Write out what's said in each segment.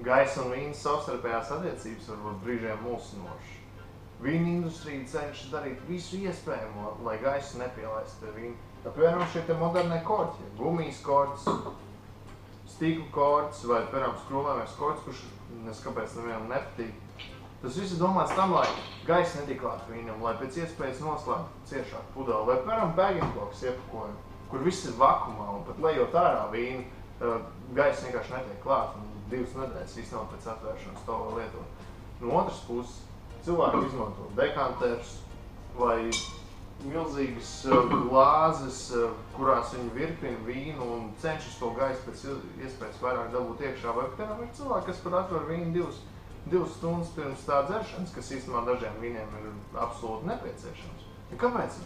Gaisa un vīna savstarpējās attiecības var būt brīžiem mulsinošas. Vīna industrija cenšas darīt visu iespējamo, lai gaisu nepielaistu pie vīna. Piemēram, šie te modernie korķi, gumijas korķis, stīklu korķis vai, piemēram, skrūvējamies korķis, kurš neskapēc nevienam nepatīk. Tas viss ir domāts tam, lai gaisa netik klāt vīnam, lai pēc iespējas noslēgt ciešāk pudeli. Vai, piemēram, bag-in-box iepakojumu, kur viss ir vakumā un pat lejot ārā vīnu, gaisa vienkārši netiek klāt un 2 nedēļas īstenībā pēc atvēršanas to var lietot. No otras puses, cilvēki izmanto dekanterus vai milzīgas glāzes, kurās viņi virpina vīnu un cenšas to gaisu pēc iespējas vairāk dabūt iekšā. Vai, piemēram, ir cilvēki, kas pat atver vīnu 2 stundas pirms tā dzeršanas, kas īstenībā dažiem vīniem ir absolūti nepieciešams. Kāpēc?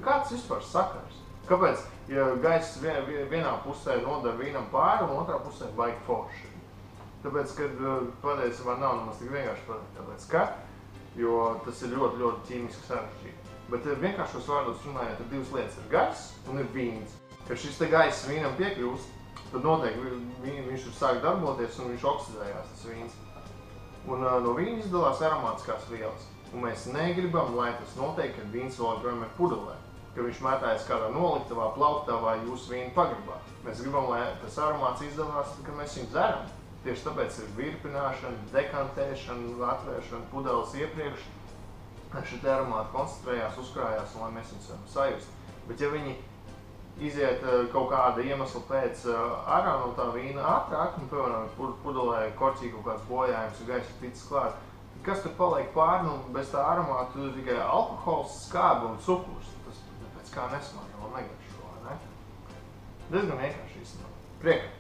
Kāds vispār sakars? Kāpēc, ja gaiss vienā pusē nodara vīnam pāri un otrā pusē baigi forši? Tāpēc, kad patiesībā nav nemaz tik vienkārši pateikt, tāpēc ka, jo tas ir ļoti, ļoti ķīmiski sarežģīti. Bet vienkāršos vārdos runājot, ir 2 lietas, ir gaiss un ir vīns. Kad šis te gaiss vīnam piekļūst, tad noteikti viņš tur sāk darboties un viņš oksidējās, tas vīns. Un no vīna izdalās aromātiskās vielas. Un mēs negribam, lai tas notiek, kad vīns vēl joprojām ir pudelē, ka viņš mētājas kādā noliktavā, plauktavā jūsu vīna pagrabā. Mēs gribam, lai tas aromāts izdalās, kad mēs viņu dzeram. Tieši tāpēc ir virpināšana, dekantēšana, atvēršana pudeles iepriekš, lai šie aromāti koncentrējās, uzkrājās un lai mēs viņus varam sajust. Bet ja viņi iziet kaut kāda iemesla pēc ārā no tā vīna ātrāk, un, piemēram, pudelē korķī kaut kāds bojājums un gaisa ticis klāt, kas tur paliek pāri, nu, bez tā aromāta, tur ir tikai alkohols, skābe un cukurs. Tas pēc kā nesmāk, vēl negaršo, vai ne? Diezgan vienkārši īstenībā. Priekā!